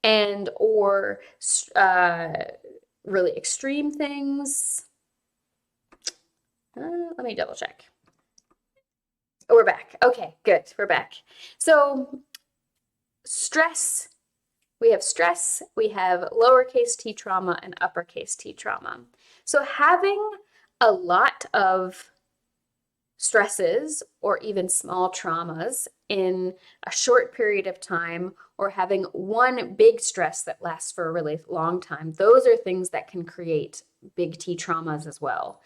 and or uh, really extreme things. Let me double check. Oh, we're back. Okay, good. We're back. So stress, we have lowercase t trauma and uppercase t trauma. So having a lot of stresses or even small traumas in a short period of time, or having one big stress that lasts for a really long time, those are things that can create big T traumas as well.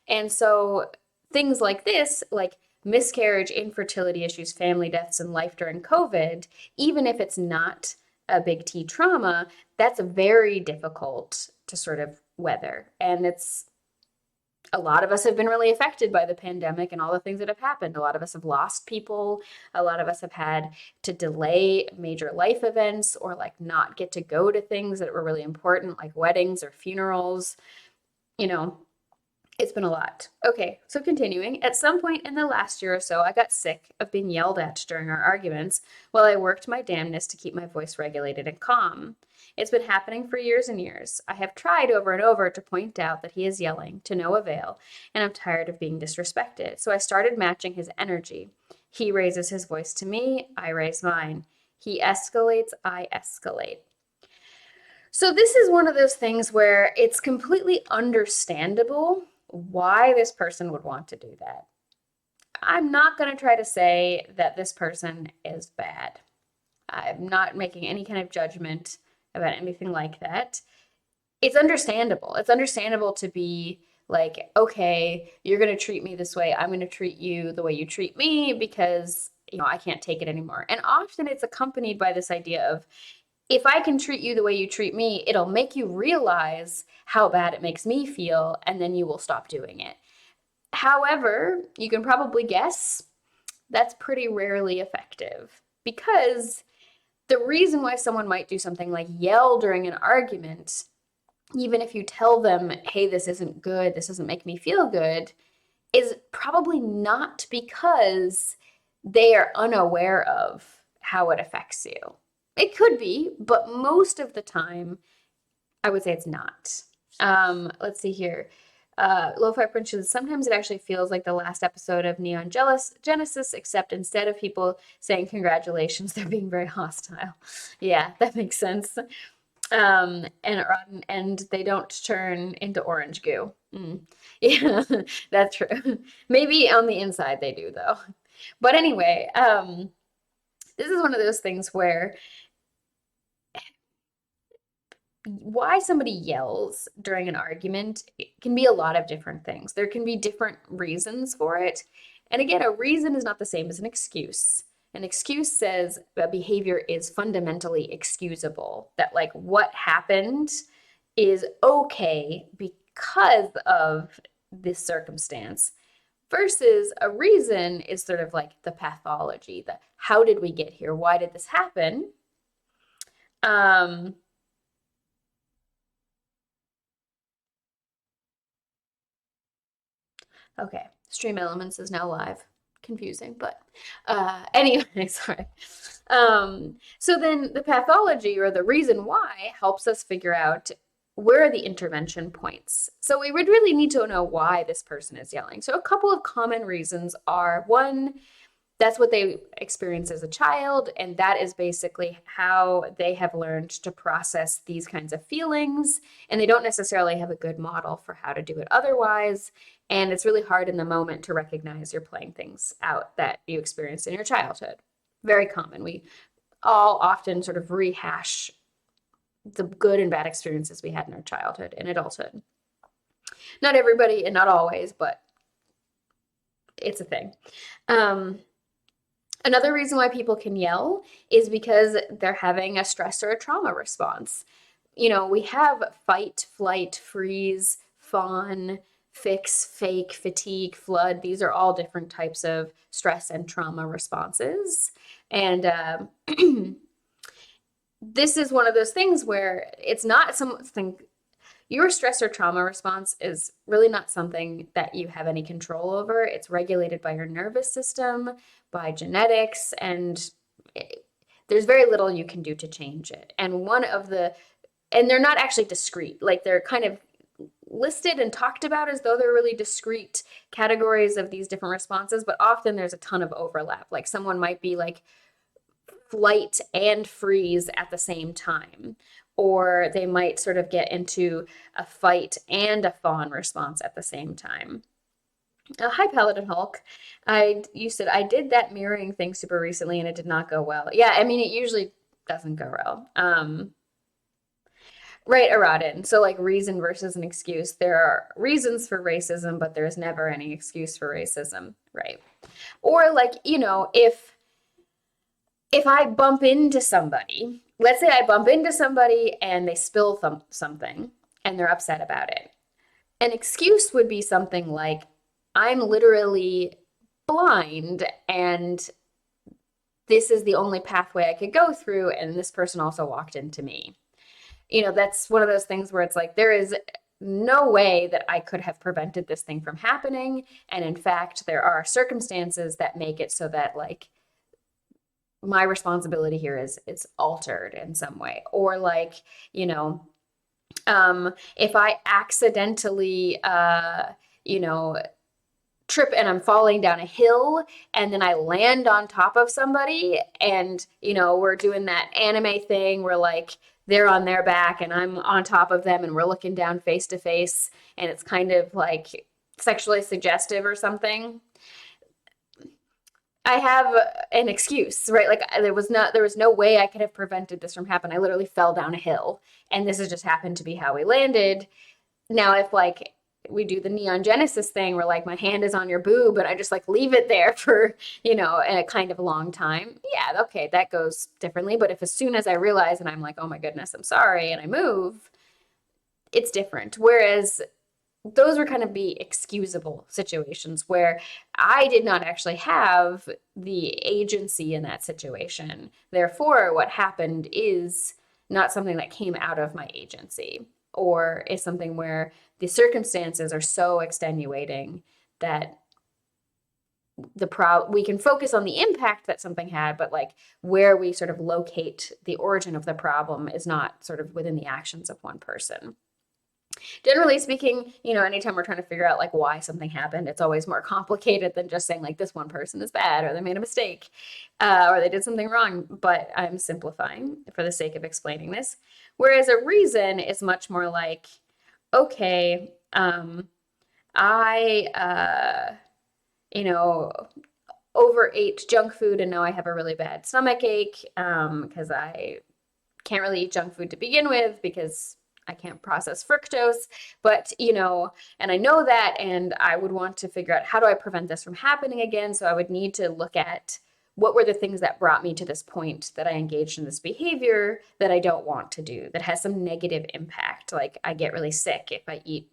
And so things like this, like miscarriage, infertility issues, family deaths, and life during COVID, even if it's not a big T trauma, that's very difficult to sort of weather. And it's a lot of us have been really affected by the pandemic and all the things that have happened. A lot of us have lost people. A lot of us have had to delay major life events or like not get to go to things that were really important, like weddings or funerals. You know, it's been a lot. Okay, so continuing. At some point in the last year or so, I got sick of being yelled at during our arguments while I worked my damnness to keep my voice regulated and calm. It's been happening for years and years. I have tried over and over to point out that he is yelling, to no avail, and I'm tired of being disrespected. So I started matching his energy. He raises his voice to me, I raise mine. He escalates, I escalate. So this is one of those things where it's completely understandable why this person would want to do that. I'm not going to try to say that this person is bad. I'm not making any kind of judgment about anything like that. It's understandable. It's understandable to be like, okay, you're going to treat me this way. I'm going to treat you the way you treat me because, I can't take it anymore. And often it's accompanied by this idea of, if I can treat you the way you treat me, it'll make you realize how bad it makes me feel, and then you will stop doing it. However, you can probably guess that's pretty rarely effective because the reason why someone might do something like yell during an argument, even if you tell them, hey, this isn't good, this doesn't make me feel good, is probably not because they are unaware of how it affects you. It could be, but most of the time, I would say it's not. Let's see here. Lo-Fi Princess, sometimes it actually feels like the last episode of Neon Genesis, except instead of people saying congratulations, they're being very hostile. Yeah, that makes sense. And they don't turn into orange goo. Yeah, that's true. Maybe on the inside they do though. But anyway, this is one of those things where why somebody yells during an argument, it can be a lot of different things. There can be different reasons for it. And again, a reason is not the same as an excuse. An excuse says that behavior is fundamentally excusable, that like what happened is okay because of this circumstance. Versus a reason is sort of like the pathology, the how did we get here? Why did this happen? Um, Okay, Stream Elements is now live. Confusing, but anyway, sorry. So then the pathology or the reason why helps us figure out where are the intervention points. So we would really need to know why this person is yelling. So a couple of common reasons are one, that's what they experience as a child, and that is basically how they have learned to process these kinds of feelings, and they don't necessarily have a good model for how to do it otherwise, and it's really hard in the moment to recognize you're playing things out that you experienced in your childhood. Very common. We all often sort of rehash the good and bad experiences we had in our childhood and adulthood. Not everybody and not always, but it's a thing. um, Another reason why people can yell is because they're having a stress or a trauma response. We have fight, flight, freeze, fawn, fix, fake, fatigue, flood. These are all different types of stress and trauma responses. And this is one of those things where it's not something, your stress or trauma response is really not something that you have any control over. It's regulated by your nervous system, by genetics, and there's very little you can do to change it. And and they're not actually discrete, like they're kind of listed and talked about as though they're really discrete categories of these different responses, but often there's a ton of overlap. Like someone might be like flight and freeze at the same time, or they might sort of get into a fight and a fawn response at the same time. Hi, Paladin Hulk. You said I did that mirroring thing super recently and it did not go well. Yeah, I mean it usually doesn't go well. Right, Aradin. So like reason versus an excuse. There are reasons for racism, but there's never any excuse for racism, right? Or like, if I bump into somebody, let's say I bump into somebody and they spill something and they're upset about it. An excuse would be something like, I'm literally blind and this is the only pathway I could go through, and this person also walked into me. That's one of those things where it's like, there is no way that I could have prevented this thing from happening. And in fact, there are circumstances that make it so that like my responsibility here is it's altered in some way. Or like, if I accidentally, trip and I'm falling down a hill and then I land on top of somebody and, we're doing that anime thing where like they're on their back and I'm on top of them and we're looking down face to face and it's kind of like sexually suggestive or something. I have an excuse, right? Like there was no way I could have prevented this from happening. I literally fell down a hill and this has just happened to be how we landed. Now, if like we do the Neon Genesis thing where like my hand is on your boob and I just like leave it there for, a kind of long time. Yeah, okay, that goes differently. But if as soon as I realize and I'm like, oh my goodness, I'm sorry, and I move, it's different. Whereas those were kind of be excusable situations where I did not actually have the agency in that situation. Therefore, what happened is not something that came out of my agency, or is something where the circumstances are so extenuating that we can focus on the impact that something had, but like where we sort of locate the origin of the problem is not sort of within the actions of one person. Generally speaking, anytime we're trying to figure out like why something happened, it's always more complicated than just saying like this one person is bad or they made a mistake or they did something wrong. But I'm simplifying for the sake of explaining this. Whereas a reason is much more like, okay, I, overate junk food and now I have a really bad stomach ache because I can't really eat junk food to begin with because I can't process fructose, but and I know that, and I would want to figure out how do I prevent this from happening again. So I would need to look at what were the things that brought me to this point that I engaged in this behavior that I don't want to do, that has some negative impact. Like I get really sick if I eat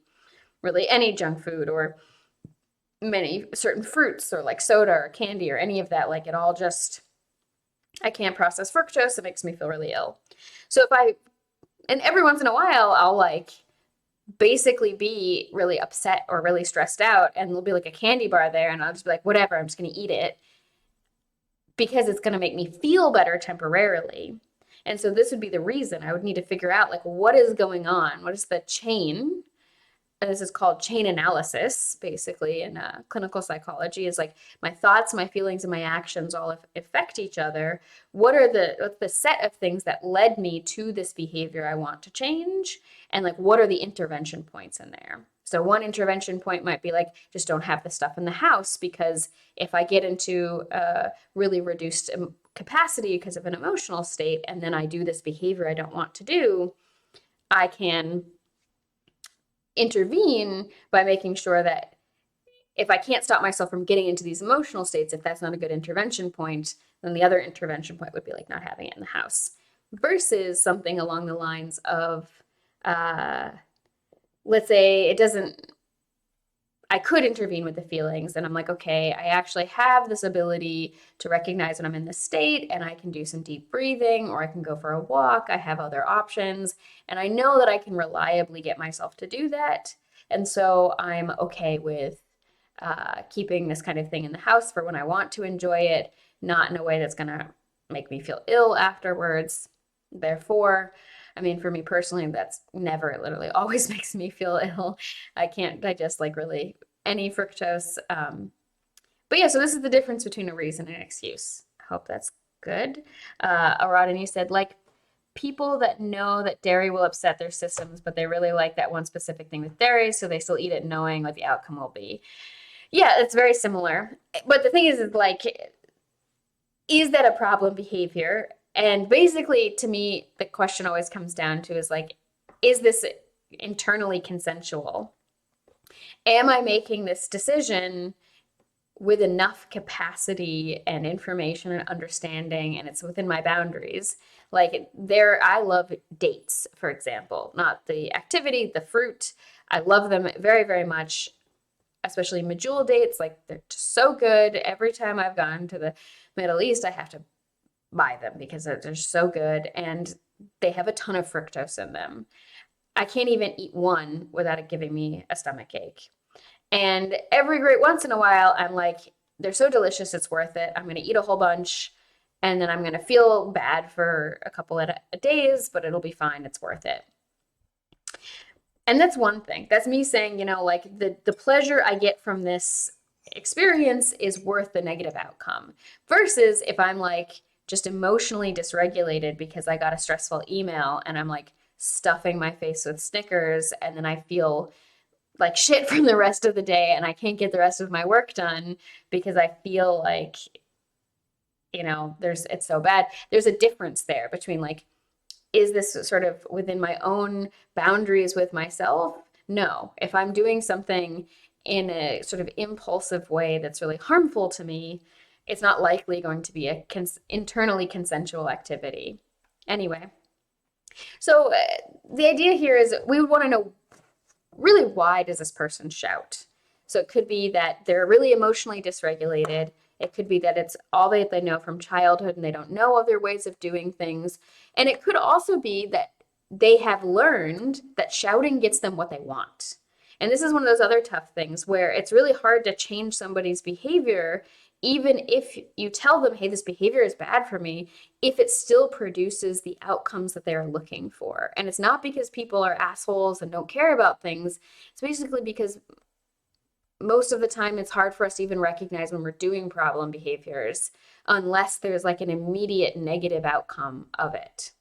really any junk food or many certain fruits or like soda or candy or any of that. Like it all just, I can't process fructose. It makes me feel really ill. So and every once in a while, I'll like basically be really upset or really stressed out, and there'll be like a candy bar there, and I'll just be like, whatever, I'm just going to eat it because it's going to make me feel better temporarily. And so this would be the reason I would need to figure out like what is going on, what is the chain. And this is called chain analysis, basically, in clinical psychology, is like my thoughts, my feelings, and my actions all affect each other. What's the set of things that led me to this behavior I want to change? And like, what are the intervention points in there? So one intervention point might be like, just don't have the stuff in the house, because if I get into a really reduced capacity because of an emotional state, and then I do this behavior I don't want to do, I can intervene by making sure that if I can't stop myself from getting into these emotional states, if that's not a good intervention point, then the other intervention point would be like not having it in the house. Versus something along the lines of, let's say I could intervene with the feelings, and I'm like, okay, I actually have this ability to recognize when I'm in this state, and I can do some deep breathing, or I can go for a walk. I have other options, and I know that I can reliably get myself to do that. And so I'm okay with keeping this kind of thing in the house for when I want to enjoy it, not in a way that's going to make me feel ill afterwards. Therefore, I mean, for me personally, that's never, it literally always makes me feel ill. I can't digest like really any fructose. But yeah, so this is the difference between a reason and an excuse. I hope that's good. Aradini said, like, people that know that dairy will upset their systems, but they really like that one specific thing with dairy, so they still eat it knowing what the outcome will be. Yeah, it's very similar. But the thing is like, is that a problem behavior? And basically, to me, the question always comes down to is like, is this internally consensual? Am I making this decision with enough capacity and information and understanding, and it's within my boundaries? Like there, I love dates, for example, not the activity, the fruit. I love them very, very much, especially medjool dates. Like they're just so good. Every time I've gone to the Middle East, I have to buy them because they're so good and they have a ton of fructose in them. I can't even eat one without it giving me a stomach ache. And every great once in a while, I'm like, they're so delicious, it's worth it. I'm going to eat a whole bunch and then I'm going to feel bad for a couple of days, but it'll be fine. It's worth it. And that's one thing. That's me saying, you know, like the pleasure I get from this experience is worth the negative outcome. Versus if I'm like just emotionally dysregulated because I got a stressful email and I'm like stuffing my face with Snickers and then I feel like shit from the rest of the day and I can't get the rest of my work done because I feel like, you know, it's so bad. There's a difference there between like, is this sort of within my own boundaries with myself? No. If I'm doing something in a sort of impulsive way that's really harmful to me, it's not likely going to be a internally consensual activity. Anyway, so the idea here is we would want to know really why does this person shout? So it could be that they're really emotionally dysregulated. It could be that it's all they know from childhood and they don't know other ways of doing things. And it could also be that they have learned that shouting gets them what they want. And this is one of those other tough things where it's really hard to change somebody's behavior, even if you tell them, hey, this behavior is bad for me, if it still produces the outcomes that they're looking for. And it's not because people are assholes and don't care about things. It's basically because most of the time it's hard for us to even recognize when we're doing problem behaviors unless there's like an immediate negative outcome of it.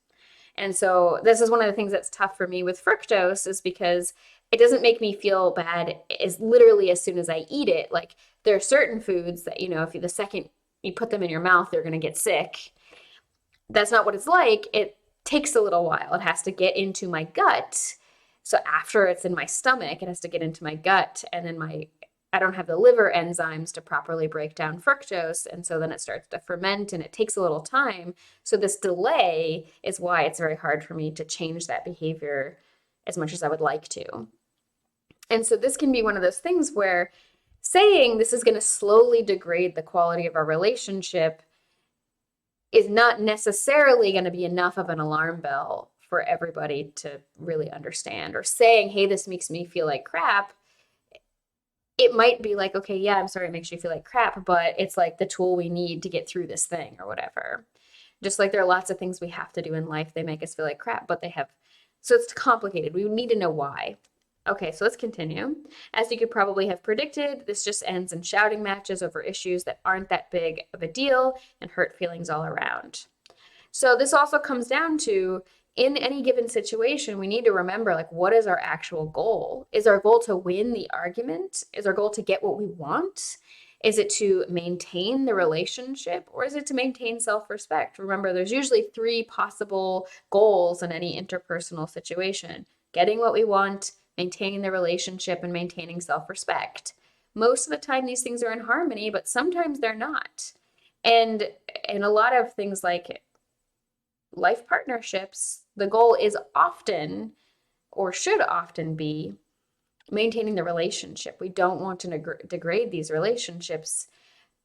And so this is one of the things that's tough for me with fructose is because it doesn't make me feel bad as literally as soon as I eat it. Like there are certain foods that, you know, if the second you put them in your mouth, they're going to get sick. That's not what it's like. It takes a little while. It has to get into my gut. So after it's in my stomach, it has to get into my gut and then I don't have the liver enzymes to properly break down fructose. And so then it starts to ferment and it takes a little time. So this delay is why it's very hard for me to change that behavior as much as I would like to. And so this can be one of those things where saying this is going to slowly degrade the quality of our relationship is not necessarily going to be enough of an alarm bell for everybody to really understand. Or saying, hey, this makes me feel like crap, it might be like, okay, yeah, I'm sorry it makes you feel like crap, but it's like the tool we need to get through this thing or whatever. Just like there are lots of things we have to do in life, they make us feel like crap, but they have, so it's complicated. We need to know why. Okay, so let's continue. As you could probably have predicted, this just ends in shouting matches over issues that aren't that big of a deal and hurt feelings all around. So this also comes down to, in any given situation, we need to remember, like, what is our actual goal? Is our goal to win the argument? Is our goal to get what we want? Is it to maintain the relationship, or is it to maintain self-respect? Remember, there's usually 3 possible goals in any interpersonal situation: getting what we want, maintaining the relationship, and maintaining self-respect. Most of the time, these things are in harmony, but sometimes they're not. And in a lot of things like life partnerships, the goal is often, or should often be, maintaining the relationship. We don't want to degrade these relationships,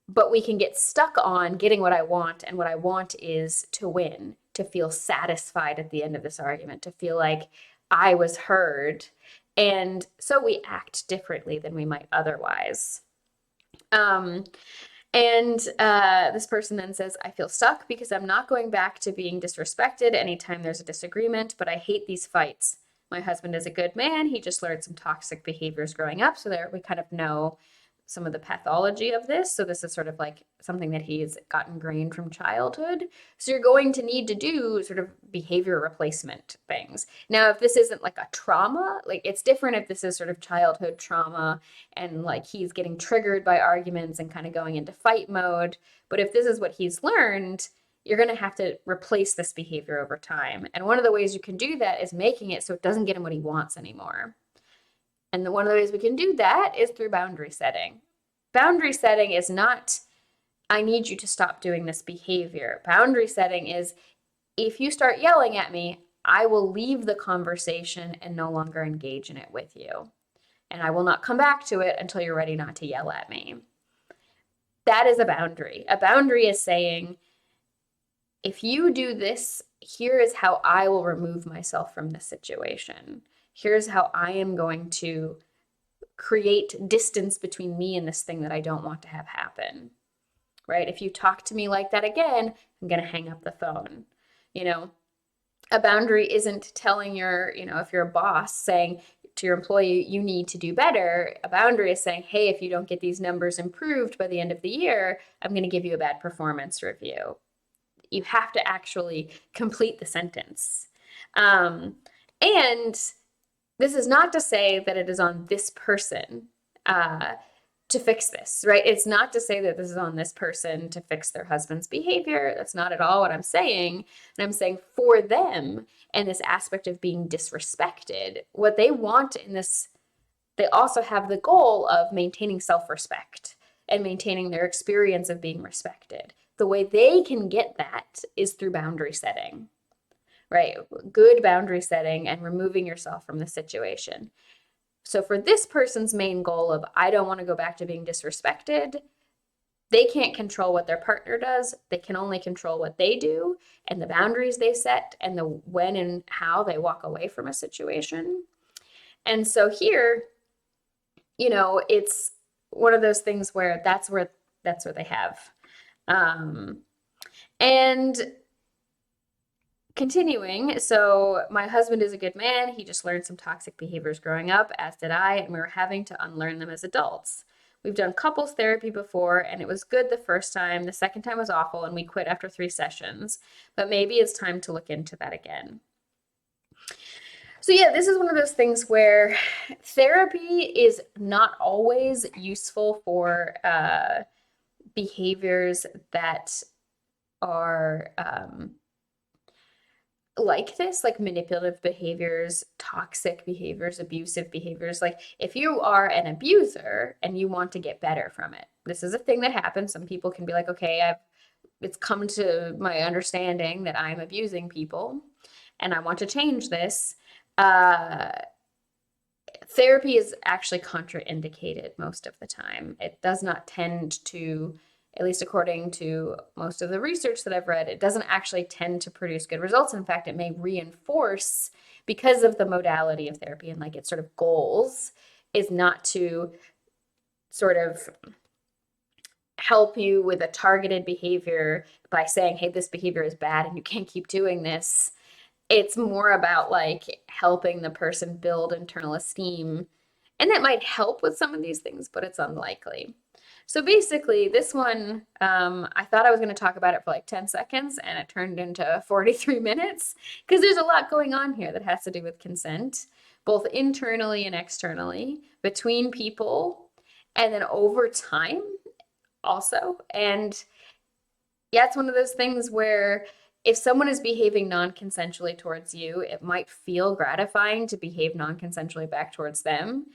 but we can get stuck on getting what I want, and what I want is to win, to feel satisfied at the end of this argument, to feel like I was heard. And so we act differently than we might otherwise. And this person then says, I feel stuck because I'm not going back to being disrespected anytime there's a disagreement, but I hate these fights. My husband is a good man. He just learned some toxic behaviors growing up. So there we kind of know some of the pathology of this. So this is sort of like something that he's got ingrained from childhood. So you're going to need to do sort of behavior replacement things. Now, if this isn't like a trauma, like it's different if this is sort of childhood trauma and like he's getting triggered by arguments and kind of going into fight mode. But if this is what he's learned, you're going to have to replace this behavior over time. And one of the ways you can do that is making it so it doesn't get him what he wants anymore. And one of the ways we can do that is through boundary setting. Boundary setting is not, I need you to stop doing this behavior. Boundary setting is, if you start yelling at me, I will leave the conversation and no longer engage in it with you. And I will not come back to it until you're ready not to yell at me. That is a boundary. A boundary is saying, if you do this, here is how I will remove myself from this situation. Here's how I am going to create distance between me and this thing that I don't want to have happen, right? If you talk to me like that again, I'm going to hang up the phone. You know, a boundary isn't telling your, you know, if you're a boss saying to your employee, you need to do better. A boundary is saying, hey, if you don't get these numbers improved by the end of the year, I'm going to give you a bad performance review. You have to actually complete the sentence. And this is not to say that it is on this person to fix this, right? It's not to say that this is on this person to fix their husband's behavior. That's not at all what I'm saying. And I'm saying for them and this aspect of being disrespected, what they want in this, they also have the goal of maintaining self-respect and maintaining their experience of being respected. The way they can get that is through boundary setting. Right? Good boundary setting and removing yourself from the situation. So for this person's main goal of, I don't want to go back to being disrespected, they can't control what their partner does. They can only control what they do and the boundaries they set and the when and how they walk away from a situation. And so here, you know, it's one of those things where that's where they have. And continuing, so my husband is a good man. He just learned some toxic behaviors growing up, as did I, and we were having to unlearn them as adults. We've done couples therapy before, and it was good the first time. The second time was awful, and we quit after 3 sessions. But maybe it's time to look into that again. So yeah, this is one of those things where therapy is not always useful for behaviors that are like this, like manipulative behaviors, toxic behaviors, abusive behaviors. Like if you are an abuser and you want to get better from it, this is a thing that happens. Some people can be like, okay, it's come to my understanding that I'm abusing people and I want to change this. Therapy is actually contraindicated most of the time. It does not tend to, at least according to most of the research that I've read, it doesn't actually tend to produce good results. In fact, it may reinforce, because of the modality of therapy and like its sort of goals is not to sort of help you with a targeted behavior by saying, hey, this behavior is bad and you can't keep doing this. It's more about like helping the person build internal esteem. And that might help with some of these things, but it's unlikely. So basically, this one, I thought I was going to talk about it for like 10 seconds, and it turned into 43 minutes because there's a lot going on here that has to do with consent, both internally and externally, between people, and then over time also. And yeah, it's one of those things where if someone is behaving non-consensually towards you, it might feel gratifying to behave non-consensually back towards them.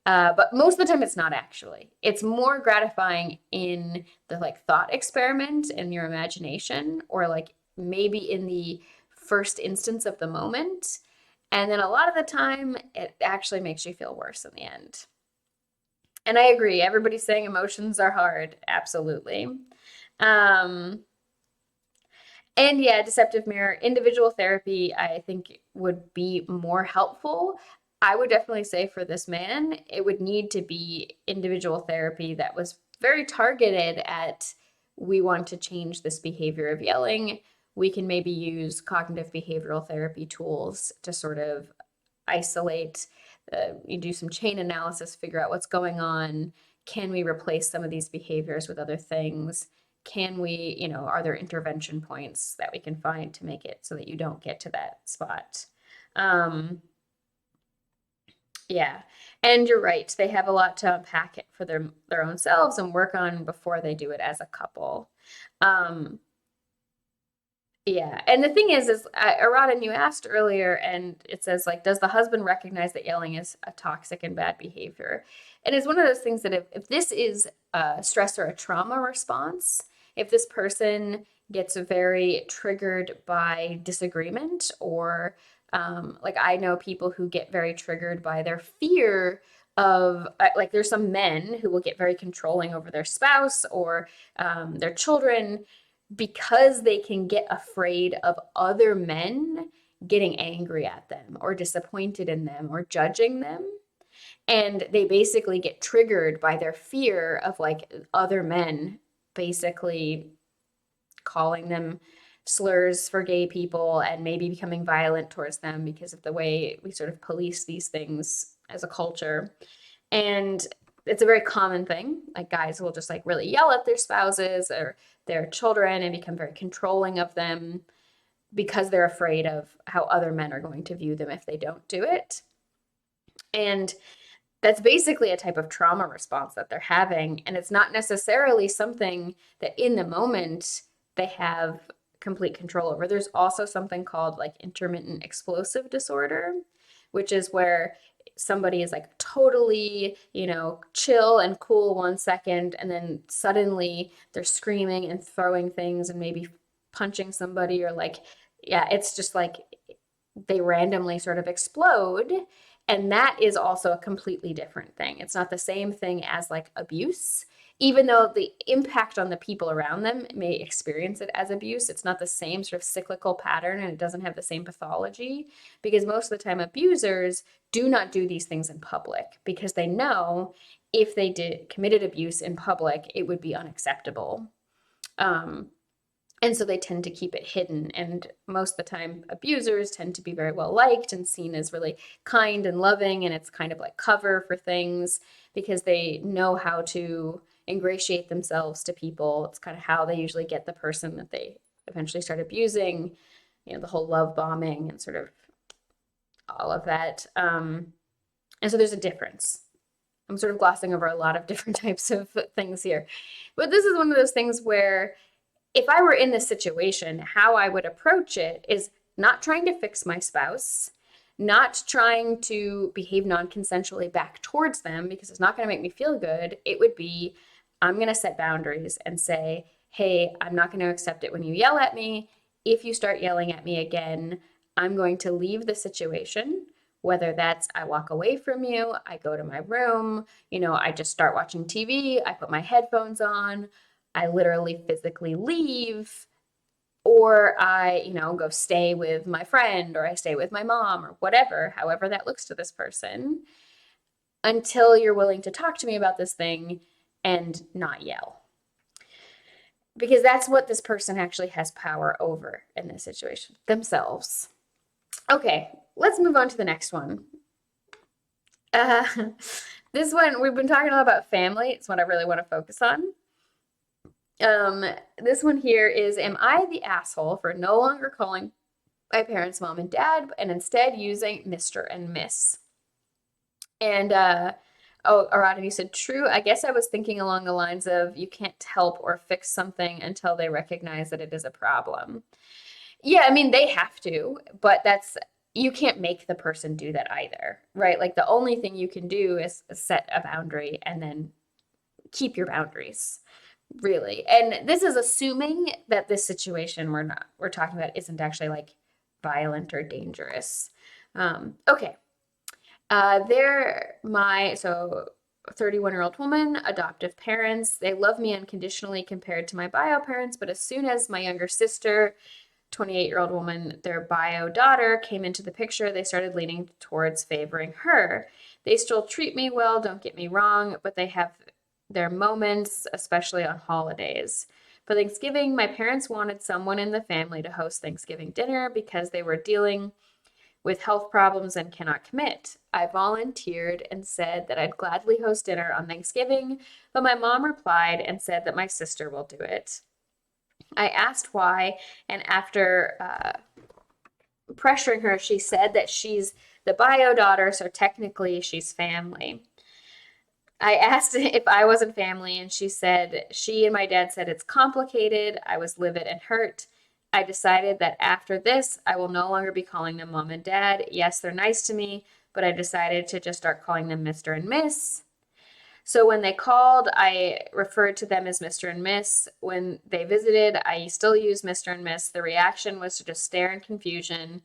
But most of the time it's not actually. It's more gratifying in the like thought experiment in your imagination, or like maybe in the first instance of the moment. And then a lot of the time it actually makes you feel worse in the end. And I agree, everybody's saying emotions are hard. Absolutely. And yeah, deceptive mirror, individual therapy, I think would be more helpful. I would definitely say for this man, it would need to be individual therapy that was very targeted at, we want to change this behavior of yelling. We can maybe use cognitive behavioral therapy tools to sort of isolate, you do some chain analysis, figure out what's going on. Can we replace some of these behaviors with other things? Can we, are there intervention points that we can find to make it so that you don't get to that spot? Yeah. And you're right. They have a lot to unpack it for their own selves and work on before they do it as a couple. Um, yeah. And the thing is Araden, you asked earlier, and it says, like, does the husband recognize that yelling is a toxic and bad behavior? And it's one of those things that if this is a stress or a trauma response, if this person gets very triggered by disagreement, or like, I know people who get very triggered by their fear of, like, there's some men who will get very controlling over their spouse or their children, because they can get afraid of other men getting angry at them or disappointed in them or judging them. And they basically get triggered by their fear of, like, other men basically calling them slurs for gay people and maybe becoming violent towards them because of the way we sort of police these things as a culture. And it's a very common thing. Like, guys will just, like, really yell at their spouses or their children and become very controlling of them because they're afraid of how other men are going to view them if they don't do it. And that's basically a type of trauma response that they're having. And it's not necessarily something that in the moment they have complete control over. There's also something called, like, intermittent explosive disorder, which is where somebody is, like, totally, chill and cool 1 second, and then suddenly they're screaming and throwing things and maybe punching somebody, or, like, yeah, it's just like they randomly sort of explode. And that is also a completely different thing. It's not the same thing as, like, abuse. Even though the impact on the people around them may experience it as abuse, it's not the same sort of cyclical pattern, and it doesn't have the same pathology, because most of the time abusers do not do these things in public because they know if they committed abuse in public, it would be unacceptable. And so they tend to keep it hidden. And most of the time, abusers tend to be very well liked and seen as really kind and loving. And it's kind of like cover for things because they know how to ingratiate themselves to people. It's kind of how they usually get the person that they eventually start abusing, the whole love bombing and sort of all of that. And so there's a difference. I'm sort of glossing over a lot of different types of things here. But this is one of those things where, if I were in this situation, how I would approach it is not trying to fix my spouse, not trying to behave non-consensually back towards them because it's not going to make me feel good. It would be, I'm going to set boundaries and say, hey, I'm not going to accept it when you yell at me. If you start yelling at me again, I'm going to leave the situation. Whether that's I walk away from you, I go to my room, I just start watching TV, I put my headphones on, I literally physically leave, or I, go stay with my friend, or I stay with my mom, or whatever, however that looks to this person, until you're willing to talk to me about this thing and not yell. Because that's what this person actually has power over in this situation, themselves. Okay, let's move on to the next one. This one, we've been talking a lot about family. It's what I really want to focus on. This one here is, am I the asshole for no longer calling my parents mom and dad and instead using Mr. and Miss? And Araden, you said true. I guess I was thinking along the lines of, you can't help or fix something until they recognize that it is a problem. Yeah, I mean, they have to, but you can't make the person do that either, right? Like, the only thing you can do is set a boundary and then keep your boundaries. Really. And this is assuming that this situation we're talking about isn't actually, like, violent or dangerous. Okay. So 31-year-old woman, adoptive parents. They love me unconditionally compared to my bio parents, but as soon as my younger sister, 28-year-old woman, their bio daughter, came into the picture, they started leaning towards favoring her. They still treat me well, don't get me wrong, but they have their moments, especially on holidays. For Thanksgiving, my parents wanted someone in the family to host Thanksgiving dinner because they were dealing with health problems and cannot commit. I volunteered and said that I'd gladly host dinner on Thanksgiving, but my mom replied and said that my sister will do it. I asked why, and after pressuring her, she said that she's the bio daughter, so technically she's family. I asked if I wasn't family, and she said she and my dad said it's complicated. I was livid and hurt. I decided that after this, I will no longer be calling them mom and dad. Yes, they're nice to me, but I decided to just start calling them Mr. and Miss. So when they called, I referred to them as Mr. and Miss. When they visited, I still used Mr. and Miss. The reaction was to just stare in confusion.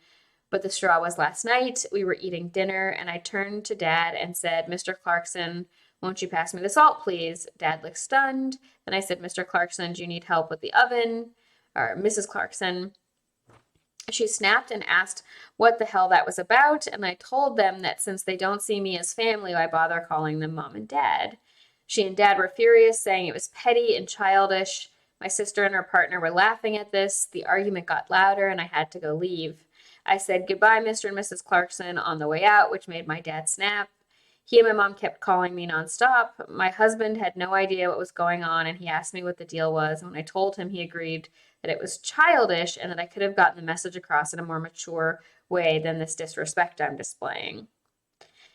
But the straw was last night. We were eating dinner, and I turned to Dad and said, Mr. Clarkson, won't you pass me the salt, please? Dad looked stunned. Then I said, Mr. Clarkson, do you need help with the oven? Or Mrs. Clarkson. She snapped and asked what the hell that was about, and I told them that since they don't see me as family, why bother calling them mom and dad? She and dad were furious, saying it was petty and childish. My sister and her partner were laughing at this. The argument got louder, and I had to go leave. I said goodbye, Mr. and Mrs. Clarkson, on the way out, which made my dad snap. He and my mom kept calling me nonstop. My husband had no idea what was going on, and he asked me what the deal was. And when I told him, he agreed that it was childish and that I could have gotten the message across in a more mature way than this disrespect I'm displaying.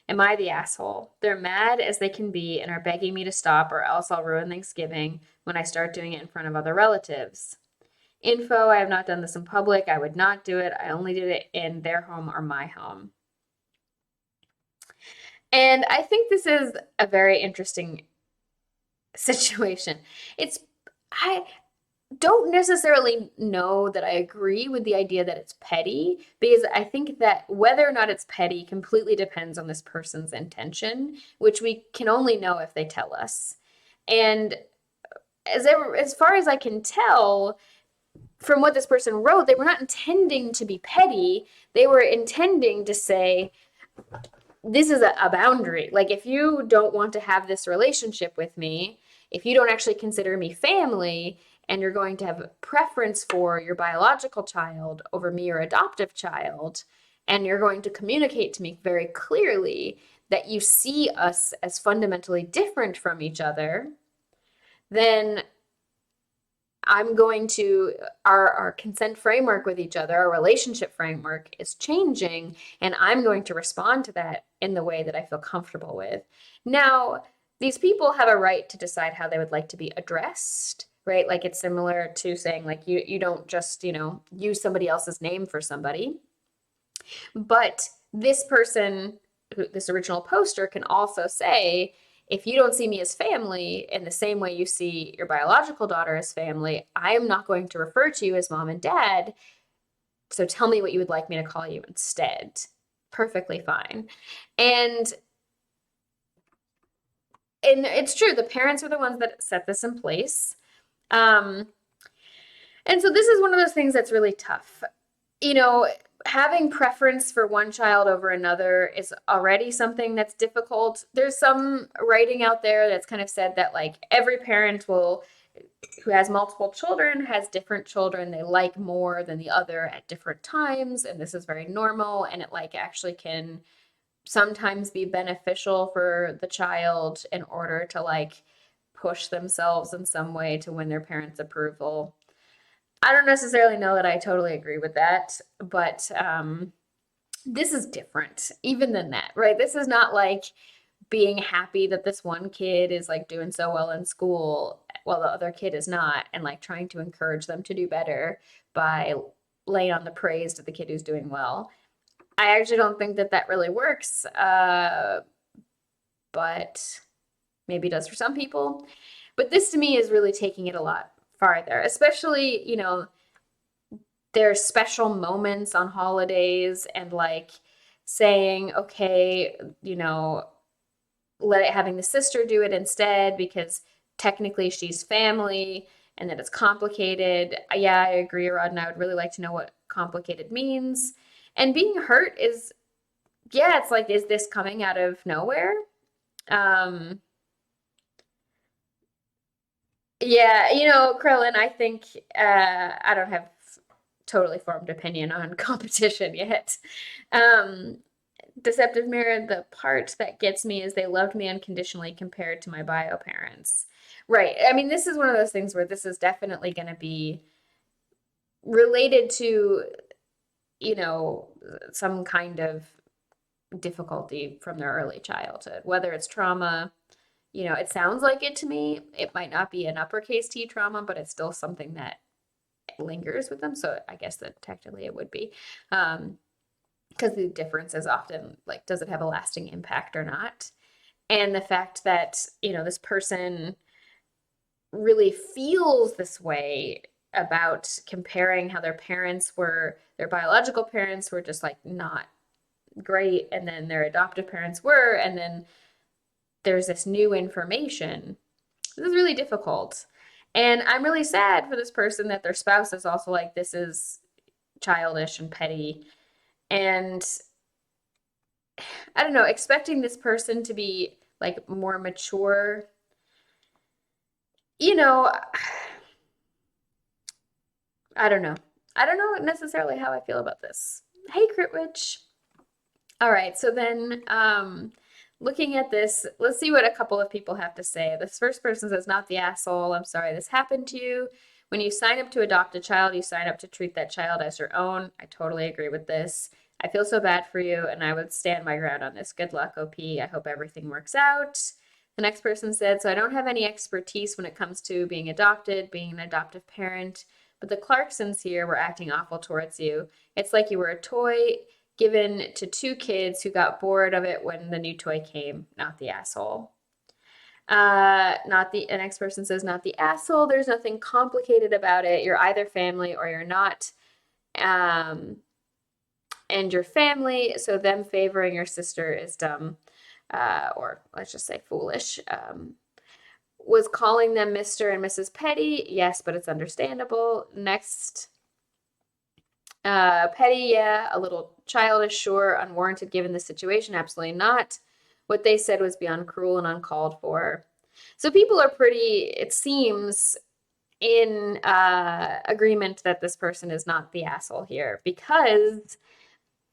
Am I the asshole? They're mad as they can be and are begging me to stop, or else I'll ruin Thanksgiving when I start doing it in front of other relatives. Info, I have not done this in public. I would not do it. I only did it in their home or my home. And I think this is a very interesting situation. I don't necessarily know that I agree with the idea that it's petty, because I think that whether or not it's petty completely depends on this person's intention, which we can only know if they tell us. And as far as I can tell, from what this person wrote, they were not intending to be petty. They were intending to say, this is a boundary. Like, if you don't want to have this relationship with me, if you don't actually consider me family, and you're going to have a preference for your biological child over me, your adoptive child, and you're going to communicate to me very clearly that you see us as fundamentally different from each other, then I'm going to, our consent framework with each other, our relationship framework is changing, and I'm going to respond to that in the way that I feel comfortable with. Now, these people have a right to decide how they would like to be addressed, right? Like, it's similar to saying, like, you don't just, use somebody else's name for somebody. But this person, this original poster, can also say, if you don't see me as family in the same way you see your biological daughter as family, I am not going to refer to you as mom and dad. So tell me what you would like me to call you instead. Perfectly fine. And it's true, the parents are the ones that set this in place. And so this is one of those things that's really tough. Having preference for one child over another is already something that's difficult. There's some writing out there that's kind of said that, like, every parent who has multiple children has different children they like more than the other at different times, and this is very normal, and it actually can sometimes be beneficial for the child in order to push themselves in some way to win their parents' approval. I don't necessarily know that I totally agree with that, but this is different even than that, right? This is not like being happy that this one kid is doing so well in school while the other kid is not, and trying to encourage them to do better by laying on the praise to the kid who's doing well. I actually don't think that really works, but maybe it does for some people. But this to me is really taking it a lot farther, especially, there's special moments on holidays, and saying, okay, having the sister do it instead because technically she's family, and that it's complicated. Yeah, I agree, Rod, and I would really like to know what complicated means. And being hurt is, it's is this coming out of nowhere? Yeah, Krillin, I think I don't have totally formed opinion on competition yet. Um, Deceptive Mirror, the part that gets me is they loved me unconditionally compared to my bio parents. Right. I mean, this is one of those things where this is definitely going to be related to, you know, some kind of difficulty from their early childhood, whether it's trauma. It sounds like it to me. It might not be an uppercase T trauma, but it's still something that lingers with them. So I guess that technically it would be. Because the difference is often like, does it have a lasting impact or not? And the fact that, this person really feels this way about comparing how their biological parents were just like not great, and then their adoptive parents were, and then there's this new information. This is really difficult. And I'm really sad for this person that their spouse is also like, this is childish and petty. And I don't know, expecting this person to be like more mature, you know, I don't know. I don't know necessarily how I feel about this. Hey, Critwitch. All right, so then looking at this, let's see what a couple of people have to say. This first person says, not the asshole. I'm sorry this happened to you. When you sign up to adopt a child, you sign up to treat that child as your own. I totally agree with this. I feel so bad for you, and I would stand my ground on this. Good luck, OP. I hope everything works out. The next person said, so I don't have any expertise when it comes to being adopted, being an adoptive parent, but the Clarksons here were acting awful towards you. It's like you were a toy given to two kids who got bored of it when the new toy came, not the asshole. Not the next person says, not the asshole. There's nothing complicated about it. You're either family or you're not. Um, and your family, so them favoring your sister is dumb, or let's just say foolish. Was calling them Mr. and Mrs. Petty? Yes, but it's understandable. Next, petty, yeah. A little childish, sure. Unwarranted given the situation? Absolutely not. What they said was beyond cruel and uncalled for. So people are pretty, it seems, in agreement that this person is not the asshole here because,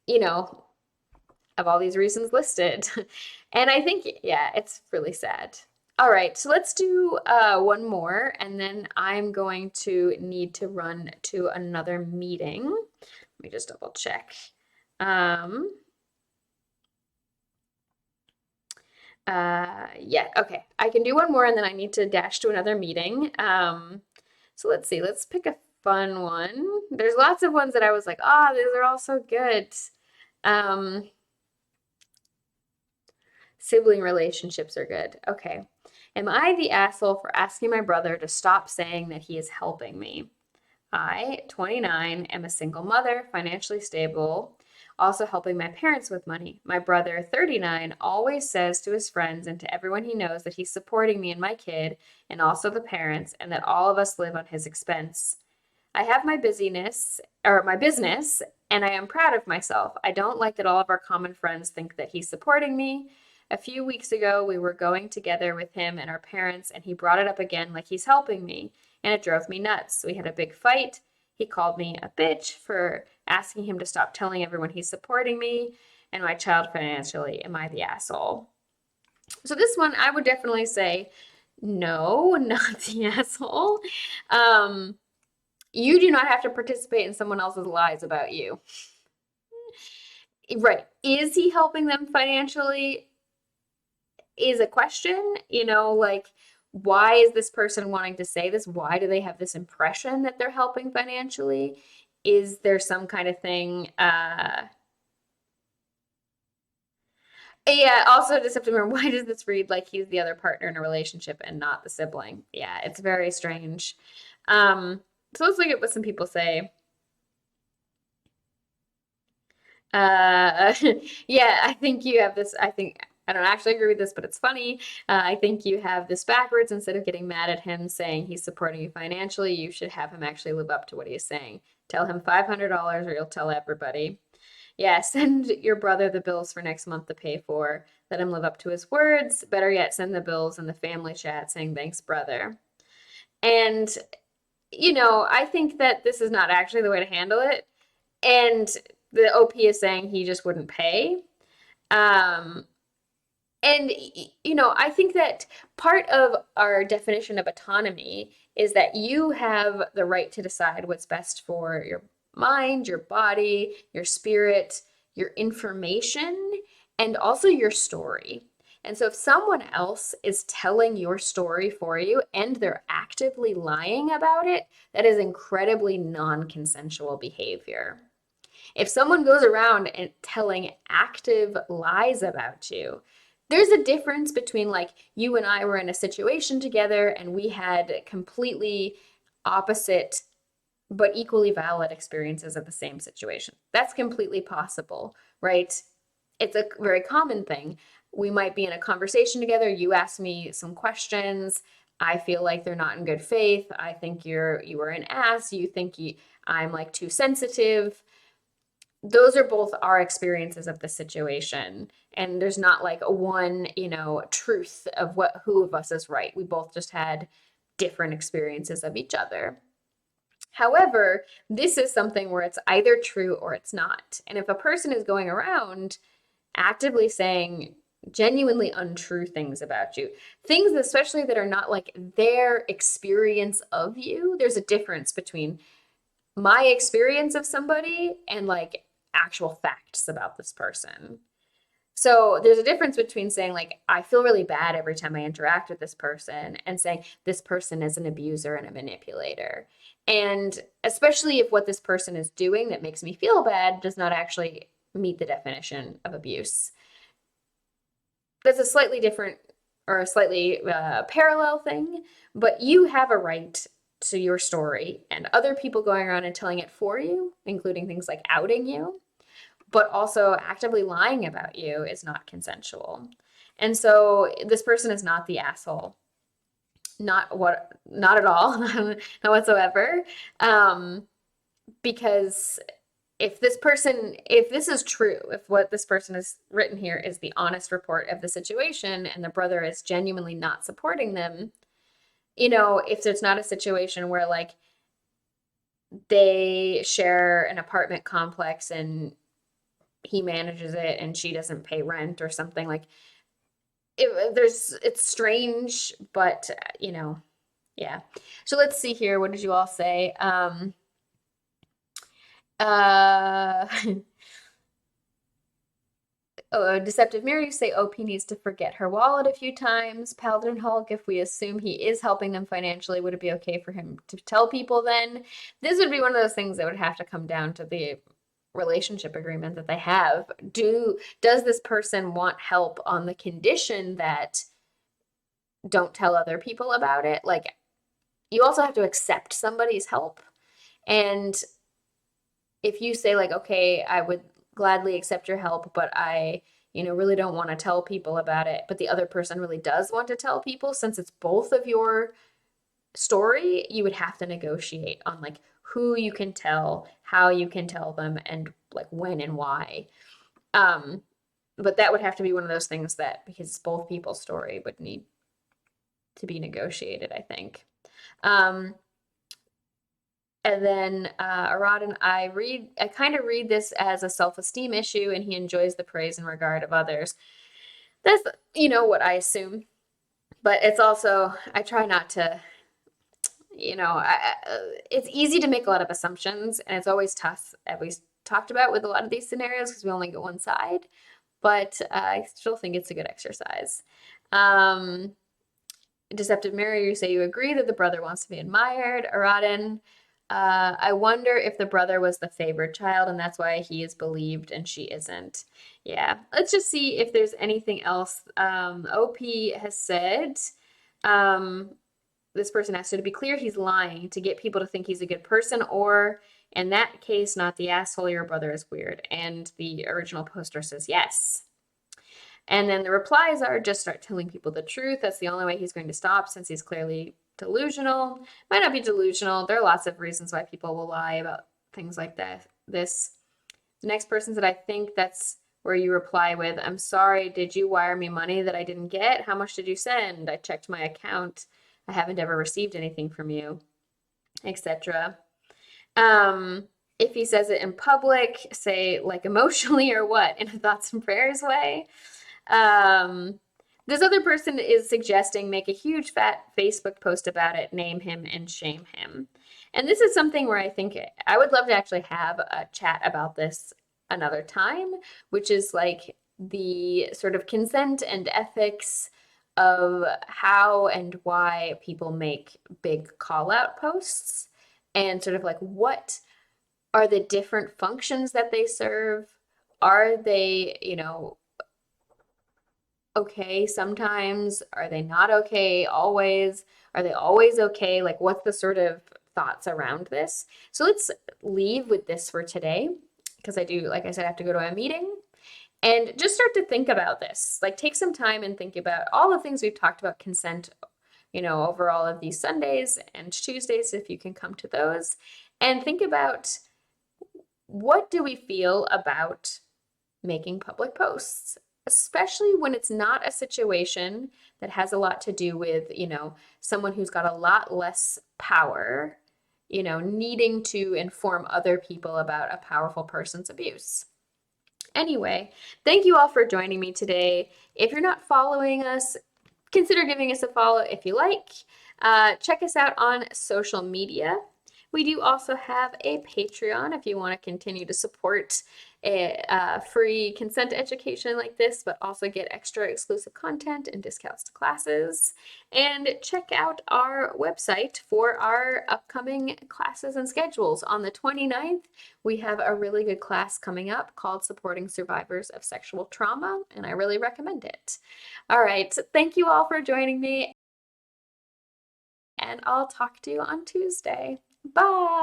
you know, of all these reasons listed. And I think, yeah, it's really sad. All right, so let's do one more, and then I'm going to need to run to another meeting. Let me just double check. Yeah, okay. I can do one more, and then I need to dash to another meeting. So let's see. Let's pick a fun one. There's lots of ones that I was like, ah, oh, these are all so good. Um, Sibling relationships are good. Okay. Am I the asshole for asking my brother to stop saying that he is helping me? I, 29, am a single mother, financially stable, also helping my parents with money. My brother, 39, always says to his friends and to everyone he knows that he's supporting me and my kid, and also the parents, and that all of us live on his expense. I have my business, and I am proud of myself. I don't like that all of our common friends think that he's supporting me. A few weeks ago, we were going together with him and our parents, and he brought it up again like he's helping me, and it drove me nuts. We had a big fight. He called me a bitch for asking him to stop telling everyone he's supporting me and my child financially. Am I the asshole? So, this one, I would definitely say no, not the asshole. Um, you do not have to participate in someone else's lies about you. Right. Is he helping them financially? Is a question, like, why is this person wanting to say this? Why do they have this impression that they're helping financially? Is there some kind of thing? Yeah, also deceptive. Why does this read like he's the other partner in a relationship and not the sibling? Yeah, it's very strange. So let's look at what some people say. Uh, yeah, I think you have this. I don't actually agree with this, but it's funny. I think you have this backwards. Instead of getting mad at him saying he's supporting you financially, you should have him actually live up to what he's saying. Tell him $500 or you'll tell everybody. Yeah, send your brother the bills for next month to pay for. Let him live up to his words. Better yet, send the bills in the family chat saying thanks, brother. And, I think that this is not actually the way to handle it. And the OP is saying he just wouldn't pay. Um, and, I think that part of our definition of autonomy is that you have the right to decide what's best for your mind, your body, your spirit, your information, and also your story. And so if someone else is telling your story for you and they're actively lying about it, that is incredibly non-consensual behavior. If someone goes around and telling active lies about you, there's a difference between like you and I were in a situation together and we had completely opposite but equally valid experiences of the same situation. That's completely possible, right? It's a very common thing. We might be in a conversation together. You ask me some questions. I feel like they're not in good faith. I think you were an ass. You think I'm like too sensitive. Those are both our experiences of the situation. And there's not like a one, truth of who of us is right. We both just had different experiences of each other. However, this is something where it's either true or it's not. And if a person is going around actively saying genuinely untrue things about you, things especially that are not like their experience of you, there's a difference between my experience of somebody and like actual facts about this person. So there's a difference between saying like I feel really bad every time I interact with this person and saying this person is an abuser and a manipulator. And especially if what this person is doing that makes me feel bad does not actually meet the definition of abuse. That's a slightly different or a slightly parallel thing, but you have a right to your story, and other people going around and telling it for you, including things like outing you, but also actively lying about you, is not consensual. And so this person is not the asshole. Not at all, not whatsoever. Because if this is true, if what this person has written here is the honest report of the situation and the brother is genuinely not supporting them, if there's not a situation where like they share an apartment complex and he manages it and she doesn't pay rent or something, like it's strange, but yeah. So let's see here. What did you all say? Uh Oh, Deceptive Mirror, you say OP needs to forget her wallet a few times. Paladin Hulk, if we assume he is helping them financially, would it be okay for him to tell people then? This would be one of those things that would have to come down to the relationship agreement that they have. Does this person want help on the condition that don't tell other people about it? Like, you also have to accept somebody's help. And if you say like, okay, I would gladly accept your help, but I, really don't want to tell people about it, but the other person really does want to tell people, since it's both of your story, you would have to negotiate on like who you can tell, how you can tell them, and like when and why. But that would have to be one of those things that, because it's both people's story, would need to be negotiated, I think. And then Aradin, I kind of read this as a self-esteem issue, and he enjoys the praise and regard of others. That's, what I assume. But it's also, I try not to, it's easy to make a lot of assumptions, and it's always tough, as we talked about with a lot of these scenarios, because we only get one side. But I still think it's a good exercise. Deceptive Mirror, you say you agree that the brother wants to be admired. Aradin, I wonder if the brother was the favored child and that's why he is believed and she isn't. Yeah, let's just see if there's anything else. OP has said, this person asked, so to be clear, he's lying to get people to think he's a good person, or in that case, not the asshole, your brother is weird. And the original poster says yes. And then the replies are, just start telling people the truth. That's the only way he's going to stop, since he's clearly delusional. Might not be delusional. There are lots of reasons why people will lie about things like that. The next person said, I think that's where you reply with, I'm sorry, did you wire me money that I didn't get? How much did you send? I checked my account. I haven't ever received anything from you, etc. If he says it in public, say like emotionally or what, in a thoughts and prayers way. Um, this other person is suggesting make a huge fat Facebook post about it, name him and shame him. And this is something where I think I would love to actually have a chat about this another time, which is like the sort of consent and ethics of how and why people make big call out posts and sort of like what are the different functions that they serve? Are they, okay sometimes? Are they not okay always? Are they always okay? Like, what's the sort of thoughts around this? So let's leave with this for today because I do, like I said, I have to go to a meeting and just start to think about this. Like, take some time and think about all the things we've talked about consent, over all of these Sundays and Tuesdays, if you can come to those, and think about what do we feel about making public posts, especially when it's not a situation that has a lot to do with, someone who's got a lot less power, needing to inform other people about a powerful person's abuse. Anyway, thank you all for joining me today. If you're not following us, consider giving us a follow if you like. Check us out on social media. We do also have a Patreon if you want to continue to support a free consent education like this, but also get extra exclusive content and discounts to classes. And check out our website for our upcoming classes and schedules. On the 29th, we have a really good class coming up called Supporting Survivors of Sexual Trauma, and I really recommend it. All right, thank you all for joining me, and I'll talk to you on Tuesday. Bye.